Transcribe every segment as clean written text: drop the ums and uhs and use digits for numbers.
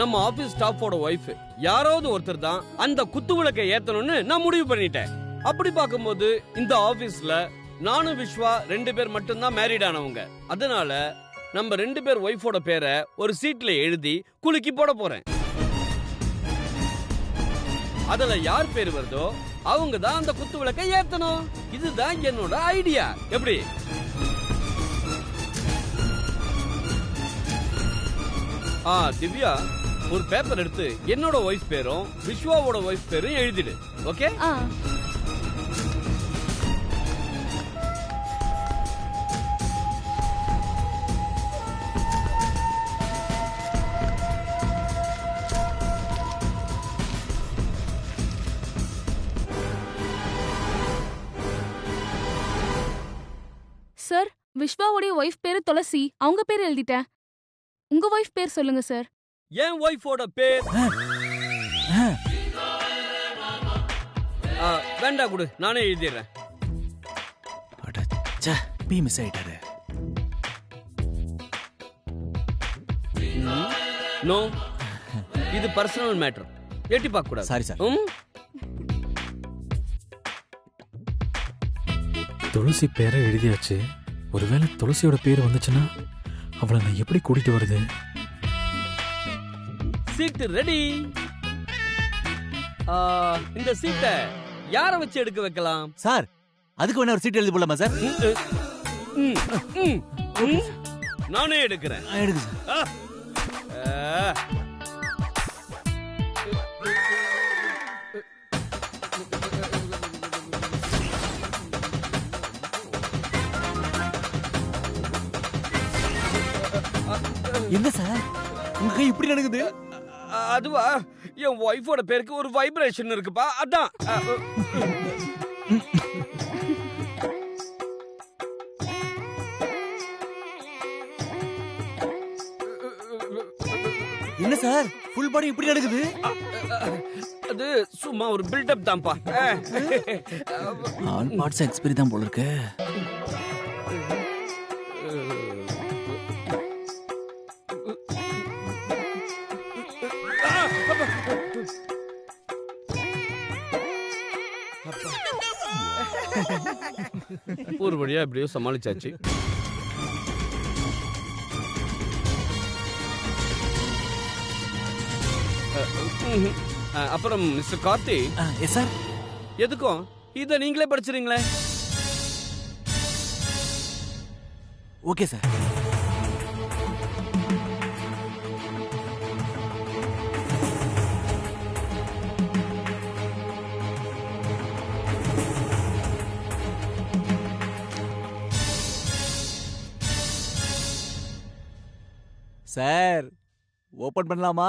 நம்ம office ஸ்டாஃபோட wife யாராவது ஒருத்தர் தான் அந்த குத்து விளக்கை ஏத்தணும்னு நான் முடிவு பண்ணிட்டேன். அப்படி பார்க்கும்போது இந்த ஆபீஸ்ல நானும் விஸ்வா 2 பேர் மட்டும்தான் மேரிட் ஆனவங்க. அதனால நம்ம 2 பேர் ஒய்ஃபோட பேரை ஒரு சீட்ல எழுதி குலுக்கி போட போறேன். அதுல யார் பேர் வருதோ அவங்க தான் அந்த குத்து விளக்கை ஏத்தணும். இதுதான் என்னோட ஐடியா. எப்படி? திவ்யா, ஒரு பேப்பர் எடுத்து என்னோட ஒய்ஃப் பேரும் விஸ்வாவோட ஒய்ஃப் பேரும் எழுதிடு. ஓகே? சார், விஸ்வாவுடைய ஒய்ஃப் பேரு துளசி. அவங்க பேர் எழுதிட்டேன். உங்க ஒய்ஃப் பேர் சொல்லுங்க சார். என் ஒய்ஃபோட பேர் வேண்டா குடு, நானே எழுதிடுறேன். மிஸ் ஆயிட்டாரு. நோ, இது பர்சனல் மேட்டர். எட்டி பார்க்க கூடாது. Sorry sir. துளசி பேரை எழுதியாச்சு. ஒருவேளை துளசியோட பேர் வந்துச்சுன்னா அவளை நான் எப்படி கூட்டிட்டு வருது? Seat ready. இந்த சீட்டை யாரை வச்சு எடுக்க வைக்கலாம் சார்? அதுக்கு வேணா ஒரு சீட் எழுதி போடலாமா சார்? நானே எடுக்கிறேன். எடுங்க சார். என்ன சார் உங்க கை இப்படி நடக்குது? அதுவா, என் ஒய்ஃபோட பேருக்கு ஒரு வைப்ரேஷன் இருக்குப்பா, அதான். என்ன சார் ஃபுல் பாடி இப்படி நடக்குது? அது சும்மா ஒரு பில்டப் தான்ப்பா. ஆல் பார்ட்ஸ் எக்ஸ்பீரி தான் போல இருக்கு. ஒரு வழியா எப்படியோ சமாளிச்சாச்சு. அப்புறம் மிஸ்டர் கார்த்தி. Yes sir. எதுக்கும் இத நீங்களே படிச்சிருங்களே. Okay sir. சார் ஓபன் பண்ணலாமா?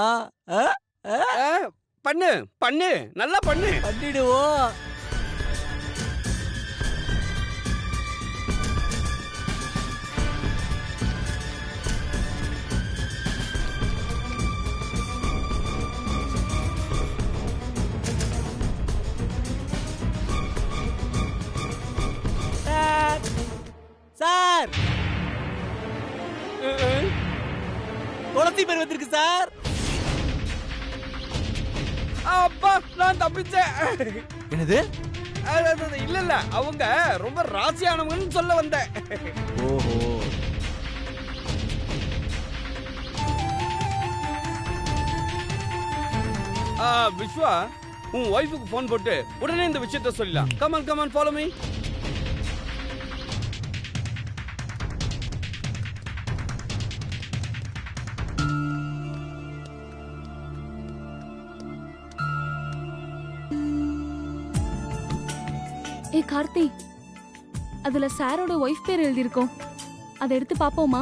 பண்ணு பண்ணு, நல்லா பண்ணு. பண்ணிடுவோம். சார் துளசி பேர் வந்திருக்கு சார். அப்பா, நான் தப்பிச்சேன். என்னது? இல்ல இல்ல, அவங்க ரொம்ப ராசியானவங்கன்னு சொல்ல வந்தேன். ஓஹோ. விஸ்வா, உன் ஒய்ஃபுக்கு போன் போட்டு உடனே இந்த விஷயத்த சொல்லலாம். Come on come on, follow me. ஏ கார்த்தி, அதுல சாரோட ஒய்ஃப் பேர் எழுதியிருக்கோம். அதை எடுத்து பாப்போமா?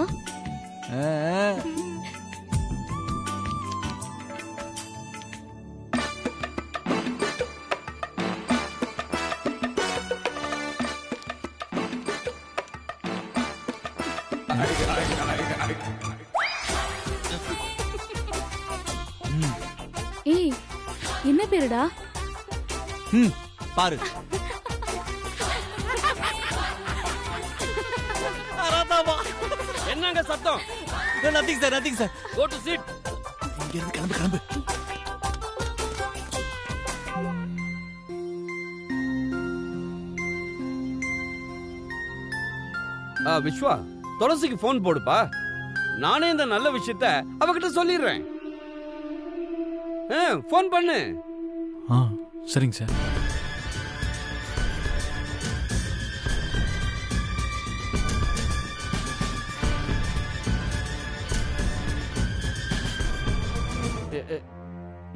ஏய், என்ன பேருடா? பாரு. என்னங்க சத்தம்? Nothing sir, nothing sir. Go to seat. இங்க இருந்து கிளம்பு கிளம்பு. விஸ்வா, துளசிக்கு போன் போடுப்பா. நானே இந்த நல்ல விஷயத்த அவகிட்ட சொல்லிடுறேன். போன் பண்ணு. சரிங்க சார்.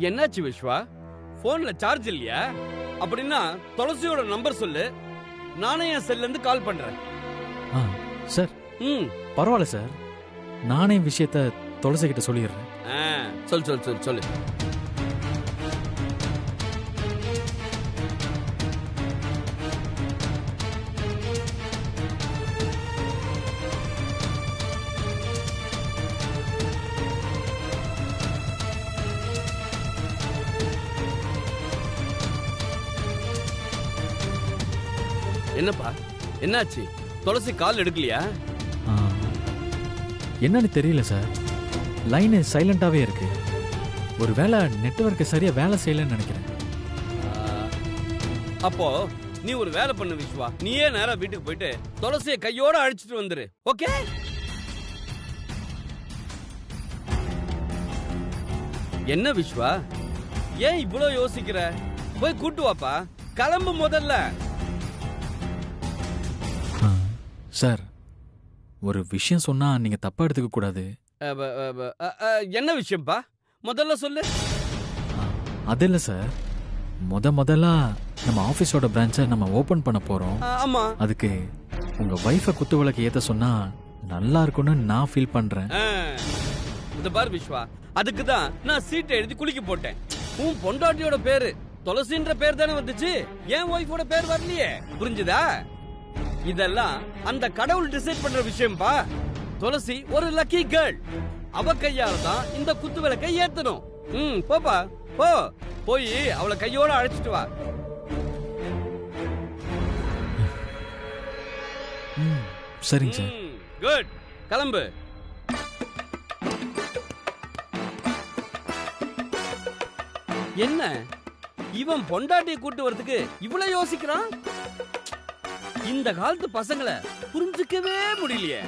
என்னாச்சு விஸ்வா? போன்ல சார்ஜ் இல்லையா? அப்படின்னா துளசியோட நம்பர் சொல்லு, நானே என் செல்ல இருந்து கால் பண்றேன். சார் பரவாயில்ல சார், நானே விஷயத்த துளசி கிட்ட சொல்லிடுறேன். சொல் சொல் சொல் சொல்லு. என்னப்பா, என்னாச்சு? துளசி கால் எடுக்கலையா? என்னன்னு தெரியல சார், லைன் சைலண்டாவே இருக்கு. ஒருவேளை நெட்வொர்க் சரியா வேலை செய்யலன்னு நினைக்கிறேன். அப்போ நீ ஒரு வேலை பண்ணு விஸ்வா, நீயே நேரா வீட்டுக்கு போயிட்டு துளசியை கையோட அழைச்சிட்டு வந்துரு. ஓகே? என்ன விஸ்வா, ஏன் இவ்வளோ யோசிக்கிற? போய் கூட்டு வாப்பா, கிளம்பு முதல்ல. சார், ஒரு விஷயம் சொன்னா நீங்க தப்பா எடுத்துக்க கூடாது. என்ன விஷயம்ப்பா? முதல்ல சொல்லு. அது இல்ல சார், முதல்ல நம்ம ஆபீஸோட பிரான்ச்சை நம்ம ஓபன் பண்ண போறோம். ஆமா. அதுக்கு உங்க வைஃபை குத்து விளக்கு ஏத்த சொன்னா நல்லா இருக்கும்னு நான் ஃபீல் பண்றேன். இந்த பார் விஸ்வா, அதுக்கு தான் நான் சீட்டை எழுதி குளிக்க போட்டேன். உன் பொண்டாட்டியோட பேரு துளசின்ற பேர் தானே வந்துச்சு, என் ஒய்ஃபோட பேர் வரலையே. புரிஞ்சுதா? இதெல்லாம் அந்த கடவுள் டிசைட் பண்ற விஷயம்பா. துளசி ஒரு லக்கி கேர்ள், அவ கையால தான் இந்த குத்து விளக்கை ஏத்தணும். போப்பா, போ, போய் அவளை கையோட அழைச்சிட்டு வா. சரிங்க சார். குட், கிளம்பு. என்ன இவன் பொண்டாட்டியை கூட்டு வரதுக்கு இவ்வளவு யோசிக்கிறான்? இந்த காலத்து பசங்களை புரிஞ்சுக்கவே முடியலையே.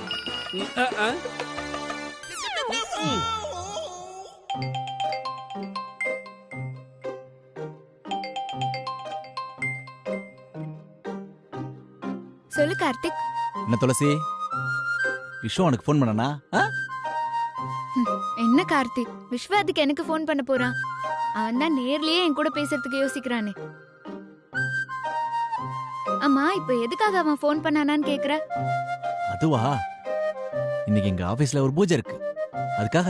சொல்லு கார்த்திக். என்ன துளசி, விஸ்வா உனக்கு போன் பண்ணனா? என்ன கார்த்திக், விஸ்வா அதுக்கு எனக்கு போன் பண்ண போறான்? அவன் தான் நேர்லயே என் கூட பேசுறதுக்கு யோசிக்கிறானே. அம்மா, இப்ப எதுக்காக அவன் போன் பண்ணானான்னு கேக்குற? அதுவா, இன்னைக்கு எங்க ஆபீஸ்ல ஒரு பூஜை இருக்கு, அதுக்காக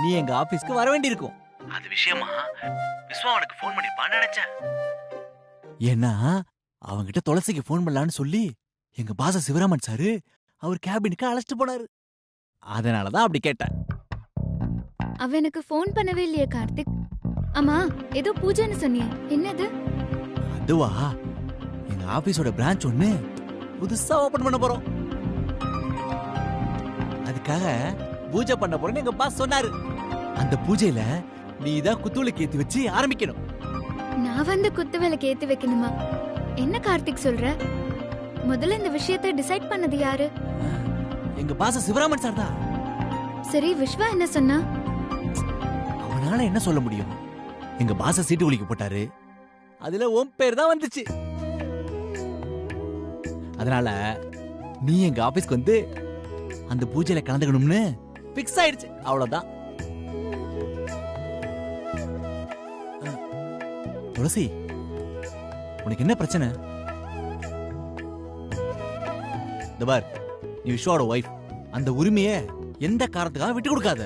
நீ எங்க ஆபீஸ்க்கு வர வேண்டி இருக்கும். அது விஷயமா விஸ்வா உனக்கு போன் பண்ணிப்பான்னு நினைச்சேன். ஏன்னா அவங்கிட்ட துளசிக்கு போன் பண்ணலான்னு சொல்லி எங்க பாச சிவராமன் சாரு அவர் கேபினுக்கு அழைச்சிட்டு போனாரு. அதனாலதான் அப்படி கேட்டேன். அவன் எனக்கு போன் பண்ணவே இல்லையே கார்த்திக். அம்மா, ஏதோ பூஜைன்னு சொன்னியே, என்னது? அதுவா, எங்க ஆபீஸோட பிரான்ச் ஒண்ணு புதுசா ஓபன் பண்ண போறோம், அதுக்காக பூஜை பண்ண போறேன்னு எங்க பாஸ் சொன்னாரு. அந்த பூஜையில நீதான் குத்துவிளக்கு ஏத்தி வச்சு ஆரம்பிக்கணும். நான் வந்து குத்து விளக்கு ஏத்தி வைக்கணுமா? என்ன கார்த்திக் சொல்ற? முதல்ல இந்த விஷயத்தை டிசைட் பண்ணது யாரு? எங்க பாச சிவராமன் சார் தான். சரி, விஸ்வா என்ன சொன்னா? அவனால என்ன சொல்ல முடியும்? எங்க பாச சீட்டு குளிக்க போட்டாரு, அதுல உன் பேர் தான் வந்துச்சு. அதனால நீ எங்க ஆபீஸ்க்கு வந்து அந்த பூஜையில கலந்துக்கணும்னு பிக்ஸ் ஆயிடுச்சு, அவ்வளவுதான். துளசி, உனக்கு என்ன பிரச்சனை? இந்த பார், நீ விஸ்வாவோட ஒய்ஃப், அந்த உரிமையை எந்த காரணத்துக்காக விட்டு கொடுக்காத.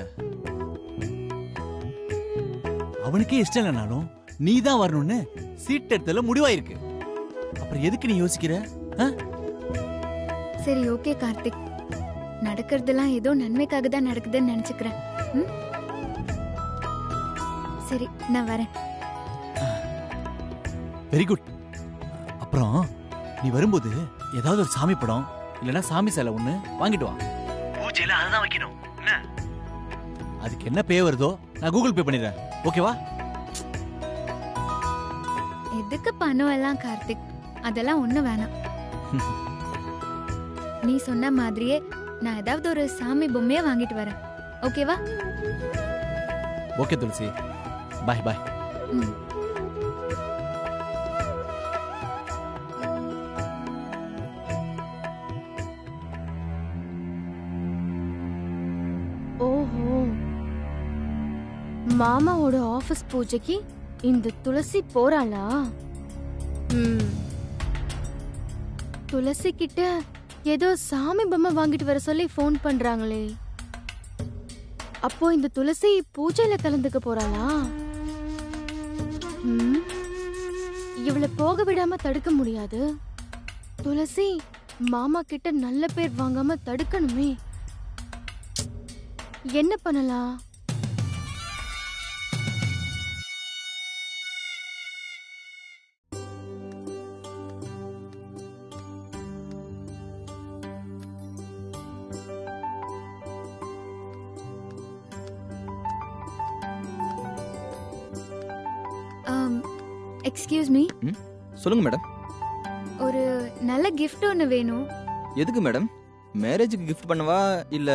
அவனுக்கே இஷ்டம் இல்லைனாலும் நீ தான் வரணும்னு சீட் எடுத்தல முடிவாயிருக்கு. அப்புறம் எதுக்கு நீ யோசிக்கிற? சரி, ஓகே கார்த்திக், நடக்கிறதெல்லாம் ஏதோ நன்மைக்காக தான் நடக்குதுன்னு நினைச்சுக்கிறேன். சரி, நான் வரேன். Very good. அப்புறம் நீ வரும்போது ஏதாவது ஒரு சாமி படம் இல்லனா சாமி சிலை ஒண்ணு வாங்கிட்டு வா. பூஜையில அதுதான் வைக்கணும். அதுக்கு என்ன பே வருதோ நான் கூகுள் பே பண்ணிடுறேன். ஓகேவா? எதுக்கு பணம் எல்லாம் கார்த்திக்? அதெல்லாம் ஒண்ணு வேணாம். நீ சொன்ன மாதிரியே நான் ஏதாவது ஒரு சாமி பொம்மையை வாங்கிட்டு வரேன். ஓகேவா? ஓகே துளசி, பாய் பாய். ம். ஓஹோ, மாமாவோட ஆபீஸ் பூஜைக்கு இந்த துளசி போறாளா? துளசி கிட்ட ஏதோ சாமி பொம்மை வாங்கிட்டு வர சொல்லி ஃபோன் பண்றாங்களே. அப்போ இந்த துளசி பூஜையில கலந்துக்க போறாளா? இவளை போக விடாம தடுக்க முடியாது. துளசி மாமா கிட்ட நல்ல பேர் வாங்காம தடுக்கணுமே. என்ன பண்ணலாம்? எக்ஸ்கியூஸ் மீ, சொல்லுங்க மேடம். ஒரு நல்ல gift ஒன்னு வேணும். எதுக்கு மேடம்? மேரேஜுக்கு கிஃப்ட் பண்ணவா இல்ல?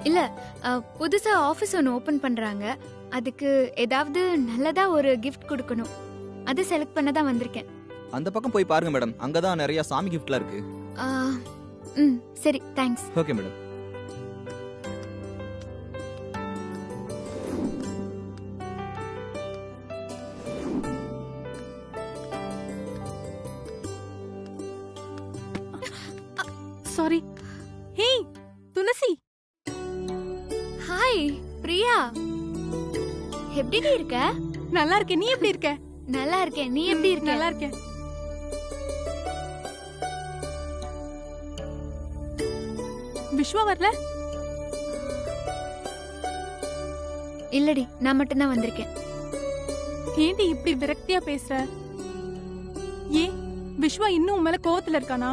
இல்ல, புதுசா ஆபீஸ் ஒன்னு ஓபன் பண்றாங்க. அதுக்கு ஏதாவது நல்லதா ஒரு gift கொடுக்கணும். அதை செலக்ட் பண்ண தான் வந்திருக்கேன். அந்த பக்கம் போய் பாருங்க மேடம், அங்கதான் நிறைய சாமி கிஃப்ட்லாம் இருக்கு. சரி, தேங்க்ஸ். Okay madam. சாரி. ஹே துளசி. ஹாய் பிரியா, எப்படி இருக்க? நல்லா இருக்கேன். நீ எப்படி இருக்க? நல்லா இருக்கேன். நீ எப்படி இருக்க? நல்லா இருக்கேன். விஸ்வா வரல? இல்லடி, நான் மட்டும் தான் வந்திருக்கேன். ஏண்டி இப்படி விரக்தியா பேசுற? ஏன் விஸ்வா இன்னும் உன் மேல கோவத்துல இருக்கானா?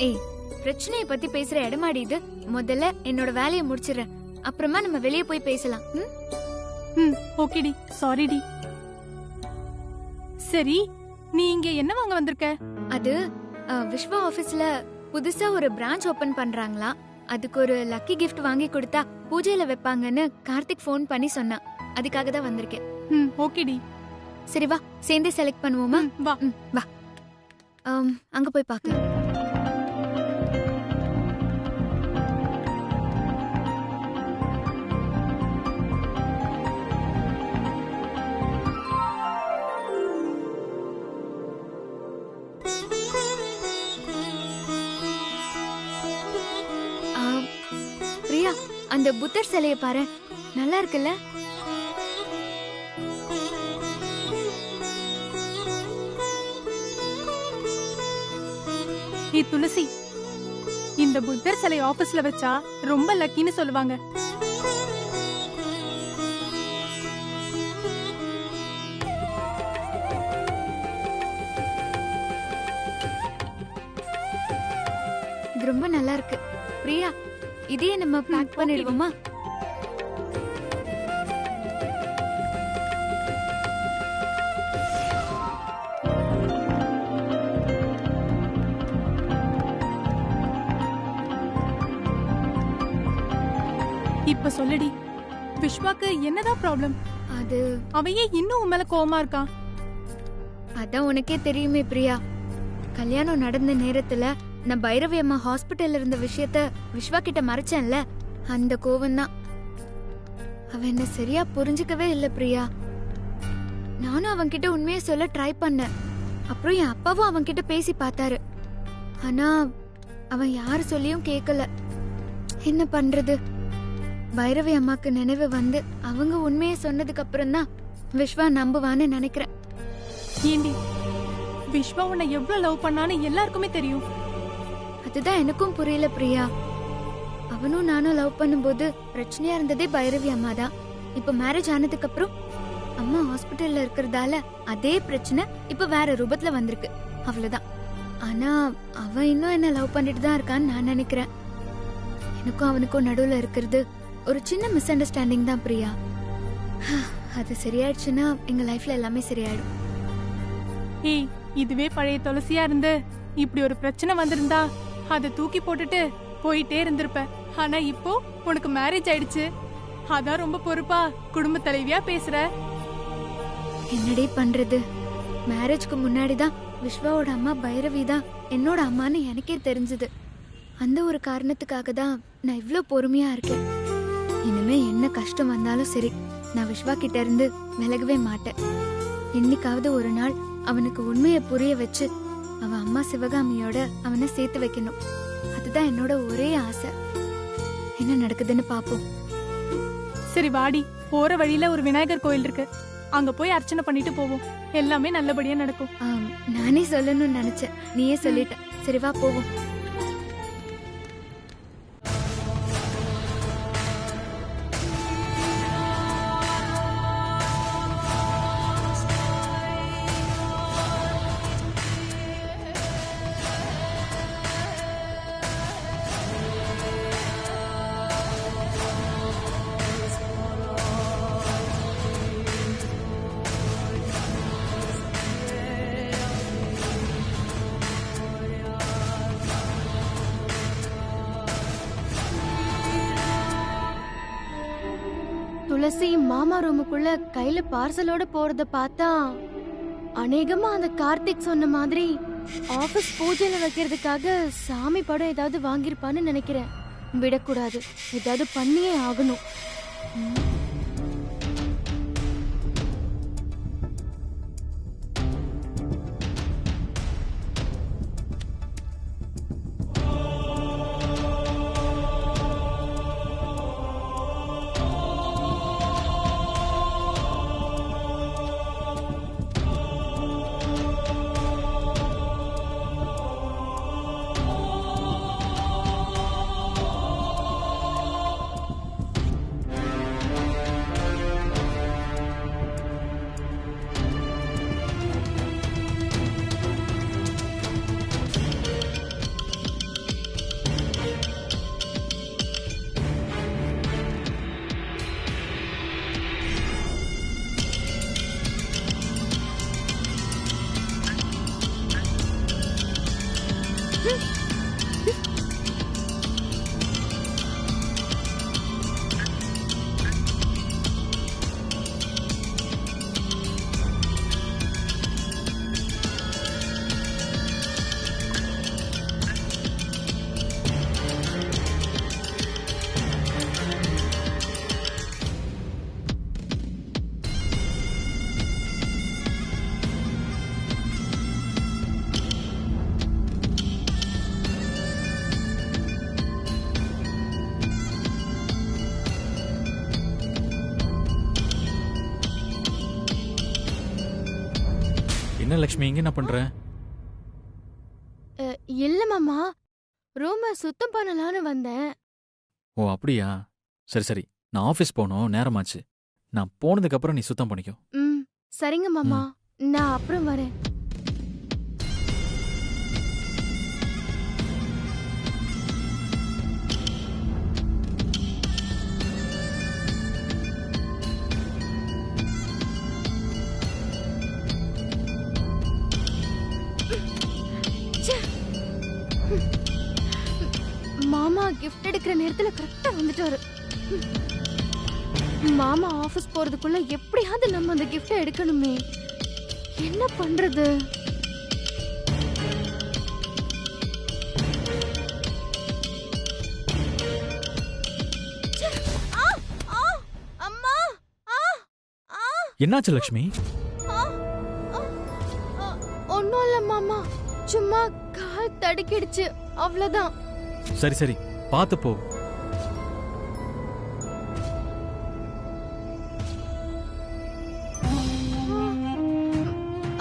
ஏய், பிரச்சனையை பத்தி பேசுற இடமாடி இது. முதல்ல என்னோட வேலையை முடிச்சிடுறேன், அப்புறமா நம்ம வெளியே போய் பேசலாம். ஓகேடி, சாரிடி. சரி, நீ இங்க என்ன வாங்க வந்திருக்க? அது விஸ்வா ஆபீஸ்ல புதுசா ஒரு பிரான்ச் ஓபன் பண்றாங்களா. அதுக்கு ஒரு லக்கி gift வாங்கி கொடுத்தா பூஜையில வைப்பாங்கன்னு கார்த்திக் ஃபோன் பண்ணி சொன்னான். அதுக்காக தான் வந்திருக்கேன். ஓகேடி. சரி வா, சேர்ந்தே செலக்ட் பண்ணுவோமா? வா வா. அங்க போய் பார்க்கலாம். பிரியா, அந்த புத்தர் சிலையை பாரு, நல்லா இருக்குல்ல? துளசி, இந்த புத்தர் சிலை ஆபீஸ்ல வச்சா ரொம்ப லக்கின்னு சொல்லுவாங்க. இது ரொம்ப நல்லா இருக்கு. பிரியா, இதையே நம்ம பேக் பண்ணிடுவோமா? இப்ப சொல்லுடி, விஸ்வாக்கு என்னதான் ப்ராப்ளம்? அது அவையே இன்னும் உன் மேல கோவமா இருக்கான்? அதான் உனக்கே தெரியுமே பிரியா, கல்யாணம் நடந்த நேரத்துல நான் பைரவி அம்மா ஹாஸ்பிட்டல்ல இருந்த விஷயத்த விஸ்வா கிட்ட மறைச்சேன்ல, அந்த கோவம் தான். அவன் என்ன சரியா புரிஞ்சுக்கவே இல்ல பிரியா. நானும் அவன்கிட்ட உண்மையை சொல்ல ட்ரை பண்ணேன். அப்புறம் என் அப்பாவும் அவன்கிட்ட பேசி பார்த்தாரு. ஆனா அவன் யாரு சொல்லியும் கேட்கல. என்ன பண்றது? பைரவி அம்மாக்கு நினைவு வந்து அவங்க உண்மையை சொன்னதுக்கு அப்புறம் தான் விஸ்வா நம்புவான்னு நினைக்கிறேன். ஏண்டி, விஸ்வா உன்னை எவ்வளவு லவ் பண்ணான்னு எல்லாருக்குமே தெரியும். அதுதான் எனக்கும் புரியல பிரியா. அவனும் நானும் லவ் பண்ணும்போது பிரச்சனையா இருந்ததே பைரவி அம்மா தான். இப்ப மேரேஜ் ஆனதுக்கு அப்புறம் அம்மா ஹாஸ்பிட்டல்ல இருக்கிறதால அதே பிரச்சனை இப்ப வேற ரூபத்துல வந்திருக்கு, அவ்வளவுதான். ஆனா அவன் இன்னும் என்ன லவ் பண்ணிட்டு தான் இருக்கான்னு நான் நினைக்கிறேன். எனக்கும் அவனுக்கும் நடுவுல இருக்கிறது ஒரு சின்ன மிஸ் அண்டர்ஸ்டாண்டிங் தான் பிரியா. அது சரியாயிடுச்சுன்னா எங்க லைஃப்ல எல்லாமே சரியாயிடும். ஏய், இதுவே பழைய துளசியா இருந்து இப்படி ஒரு பிரச்சனை வந்திருந்தா அதை தூக்கி போட்டுட்டு போயிட்டே இருந்திருப்ப. ஆனா இப்போ உனக்கு மேரேஜ் ஆயிடுச்சு, அதான் ரொம்ப பொறுப்பா குடும்ப தலைவியா பேசுற. என்னடி பண்றது, மேரேஜ்க்கு முன்னாடி தான் விஸ்வாவோட அம்மா பைரவி தான் என்னோட அம்மான்னு எனக்கே தெரிஞ்சது. அந்த ஒரு காரணத்துக்காக தான் நான் இவ்ளோ பொறுமையா இருக்கேன். இனிமே என்ன கஷ்டம் வந்தாலும் சரி, நான் விஸ்வா கிட்ட இருந்து விலகவே மாட்டேன். என்னைக்காவது ஒரு நாள் அவனுக்கு உண்மையை புரிய வச்சு அவன் அம்மா சிவகாமியோட அவனை சேர்த்து வைக்கணும். அதுதான் என்னோட ஒரே ஆசை. என்ன நடக்குதுன்னு பாப்போம். சரி வாடி, போற வழியில ஒரு விநாயகர் கோயில் இருக்கு, அங்க போய் அர்ச்சனை பண்ணிட்டு போவோம். எல்லாமே நல்லபடியா நடக்கும். நானே சொல்லணும்னு நினைச்சேன், நீயே சொல்லிட்ட. சரி வா போவோம். துளசி மாமா ரூமுக்குள்ள கையில பார்சலோட போறத பார்த்தா அநேகமா அந்த கார்த்திக் சொன்ன மாதிரி ஆபீஸ் பூஜையில வைக்கிறதுக்காக சாமி படம் ஏதாவது வாங்கியிருப்பான்னு நினைக்கிறேன். விடக்கூடாது, ஏதாவது பண்ணியே ஆகணும். என்ன லக்ஷ்மி, இங்க என்ன பண்ற? இல்ல மாமா, ரூம சுத்தம் பண்ணலான்னு வந்தேன். ஓ அப்படியா, சரி சரி. நான் ஆபீஸ் போகணும், நேரமாச்சு. நான் போனதுக்கு அப்புறம் நீ சுத்தம் பண்ணிக்கோ. சரிங்க மாமா, நான் அப்புறம் வரேன். மாமா கிஃப்ட் எடுக்கிற நேரத்துல கரெக்டா வந்துட்டாரு. மாமா ஆபீஸ் போறதுக்குள்ள எப்படியாவது நம்ம அந்த கிஃப்ட் எடுக்கணுமே. என்ன பண்றது? என்னாச்சு லக்ஷ்மி? ஒன்னும் இல்ல மாமா, சும்மா கால் தடுக்கிடுச்சு, அவ்வளவுதான். சரி சரி, பாத்து போ.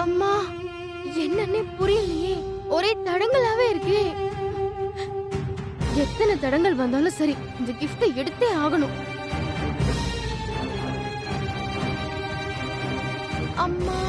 அம்மா, என்னன்னே புரியலையே, ஒரே தடங்களாவே இருக்கே. எத்தனை தடங்கள் வந்தாலும் சரி, இந்த கிஃப்டை எடுத்தே ஆகணும். அம்மா